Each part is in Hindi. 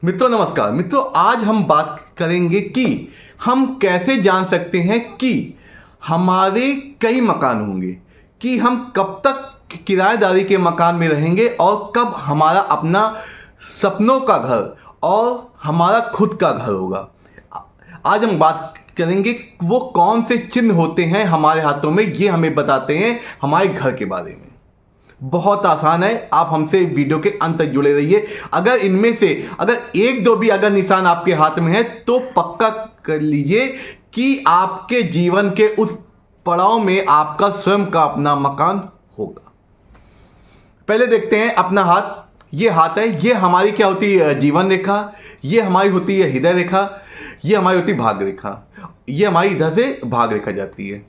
मित्रों नमस्कार। मित्रों आज हम बात करेंगे कि हम कैसे जान सकते हैं कि हमारे कई मकान होंगे, कि हम कब तक किराएदारी के मकान में रहेंगे और कब हमारा अपना सपनों का घर और हमारा खुद का घर होगा। आज हम बात करेंगे वो कौन से चिन्ह होते हैं हमारे हाथों में, ये हमें बताते हैं हमारे घर के बारे में। बहुत आसान है, आप हमसे वीडियो के अंत तक जुड़े रहिए। अगर इनमें से अगर एक दो भी अगर निशान आपके हाथ में है तो पक्का कर लीजिए कि आपके जीवन के उस पड़ाव में आपका स्वयं का अपना मकान होगा। पहले देखते हैं अपना हाथ। ये हाथ है, ये हमारी क्या होती है? जीवन रेखा। ये हमारी होती है हृदय रेखा। ये हमारी होती है भाग्य रेखा। ये हमारी इधर से भाग रेखा जाती है।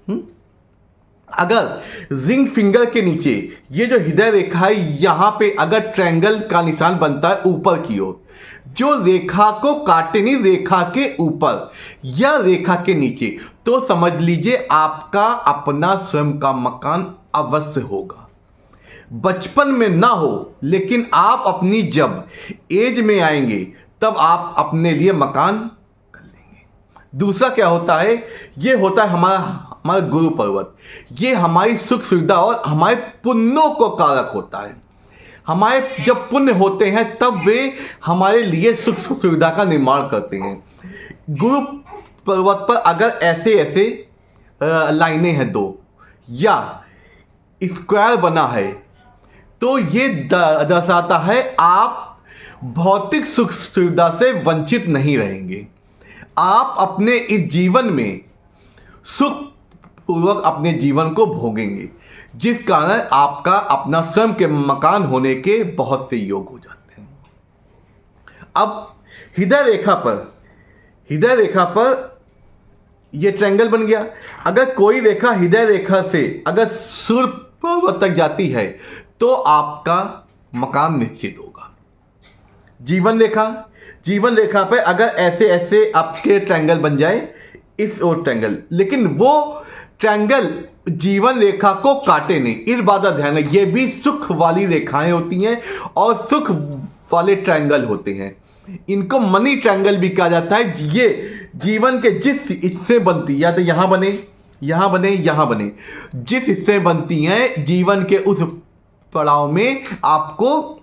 अगर रिंग फिंगर के नीचे ये जो हृदय रेखा है, यहां पे अगर ट्रायंगल का निशान बनता है ऊपर की ओर, जो रेखा को काटे नहीं, रेखा के ऊपर या रेखा के नीचे, तो समझ लीजिए आपका अपना स्वयं का मकान अवश्य होगा। बचपन में ना हो, लेकिन आप अपनी जब एज में आएंगे तब आप अपने लिए मकान कर लेंगे। दूसरा क्या होता है? ये होता है हमारा गुरु पर्वत। ये हमारी सुख सुविधा और हमारे पुण्यों को कारक होता है। हमारे जब पुण्य होते हैं तब वे हमारे लिए सुख सुविधा का निर्माण करते हैं। गुरु पर्वत पर अगर ऐसे ऐसे लाइनें हैं दो या स्क्वायर बना है तो ये दर्शाता है आप भौतिक सुख सुविधा से वंचित नहीं रहेंगे। आप अपने इस जीवन में सुख पूर्वक अपने जीवन को भोगेंगे, जिस कारण आपका अपना स्वयं के मकान होने के बहुत से योग हो जाते हैं। अब हृदय रेखा पर यह ट्रायंगल बन गया। अगर कोई रेखा हृदय रेखा से अगर सूर्य पर्वत तक जाती है तो आपका मकान निश्चित होगा। जीवन रेखा पे अगर ऐसे ऐसे आपके ट्रायंगल बन जाए, इस और ट्रायंगल, लेकिन वो ट्रायंगल जीवन रेखा को काटे नहीं। इस बात का ध्यान है, ये भी सुख वाली रेखाएं होती हैं और सुख वाले ट्रायंगल होते हैं। इनको मनी ट्रायंगल भी कहा जाता है। ये जीवन के जिस हिस्से बनती, या तो यहां बने, यहां बने, यहां बने, जिस हिस्से बनती हैं जीवन के उस पड़ाव में आपको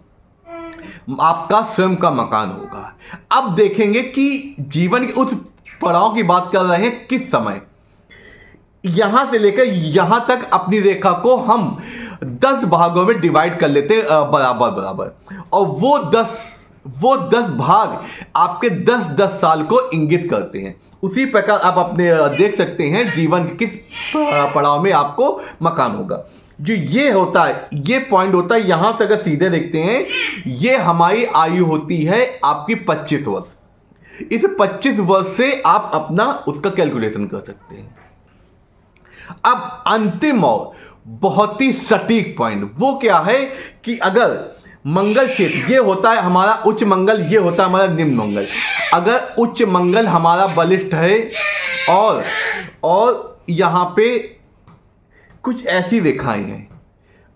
आपका स्वयं का मकान होगा। अब देखेंगे कि जीवन के उस पड़ाव की बात कर रहे हैं किस समय। यहां से लेकर यहां तक अपनी रेखा को हम 10 भागों में डिवाइड कर लेते हैं बराबर, और वो 10 भाग आपके 10-10 साल को इंगित करते हैं। उसी प्रकार आप अपने देख सकते हैं जीवन के किस पड़ाव में आपको मकान होगा। जो ये होता है, ये पॉइंट होता है, यहां से अगर सीधे देखते हैं, ये हमारी आयु होती है आपकी 25 वर्ष। इस 25 वर्ष से आप अपना उसका कैलकुलेशन कर सकते हैं। अब अंतिम और बहुत ही सटीक पॉइंट वो क्या है कि अगर मंगल क्षेत्र, ये होता है हमारा उच्च मंगल, ये होता है हमारा निम्न मंगल। अगर उच्च मंगल हमारा बलिष्ठ है और यहां पे कुछ ऐसी रेखाएं हैं,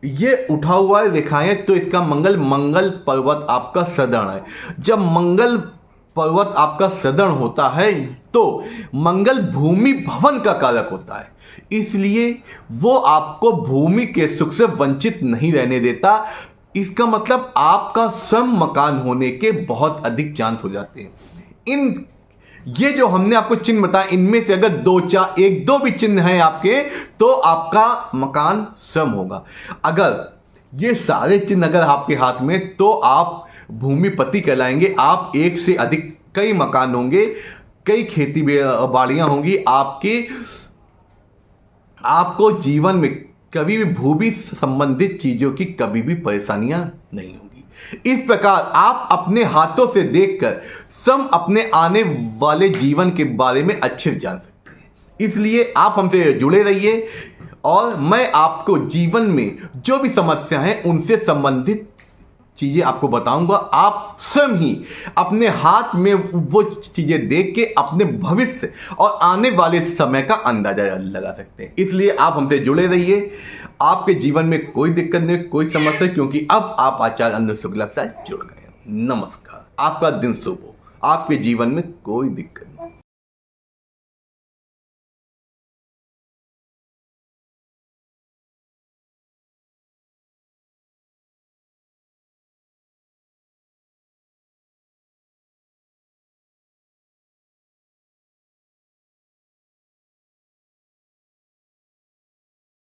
ये उठा हुआ है रेखाएं, तो इसका मंगल पर्वत आपका सदर्ण है। जब मंगल पर्वत आपका सदर्ण होता है तो मंगल भूमि भवन का कारक होता है, इसलिए वो आपको भूमि के सुख से वंचित नहीं रहने देता। इसका मतलब आपका स्वयं मकान होने के बहुत अधिक चांस हो जाते हैं। ये जो हमने आपको चिन्ह बताया, इनमें से अगर 1-2 भी चिन्ह हैं आपके, तो आपका मकान स्वयं होगा। अगर ये सारे चिन्ह अगर आपके हाथ में, तो आप भूमिपति कहलाएंगे। आप एक से अधिक कई मकान होंगे, कई खेती बाड़ियां होंगी आपको जीवन में कभी भी भूमि संबंधित चीजों की कभी भी परेशानियां नहीं होगी। इस प्रकार आप अपने हाथों से देखकर स्वयं अपने आने वाले जीवन के बारे में अच्छे जान सकते हैं। इसलिए आप हमसे जुड़े रहिए और मैं आपको जीवन में जो भी समस्या है उनसे संबंधित चीजें आपको बताऊंगा। आप स्वयं ही अपने हाथ में वो चीजें देख के अपने भविष्य और आने वाले समय का अंदाजा लगा सकते हैं। इसलिए आप हमसे जुड़े रहिए। आपके जीवन में कोई दिक्कत नहीं, कोई समस्या, क्योंकि अब आप आचार्य अनिल शुक्ला से जुड़ गए। नमस्कार। आपका दिन शुभ हो, आपके जीवन में कोई दिक्कत नहीं।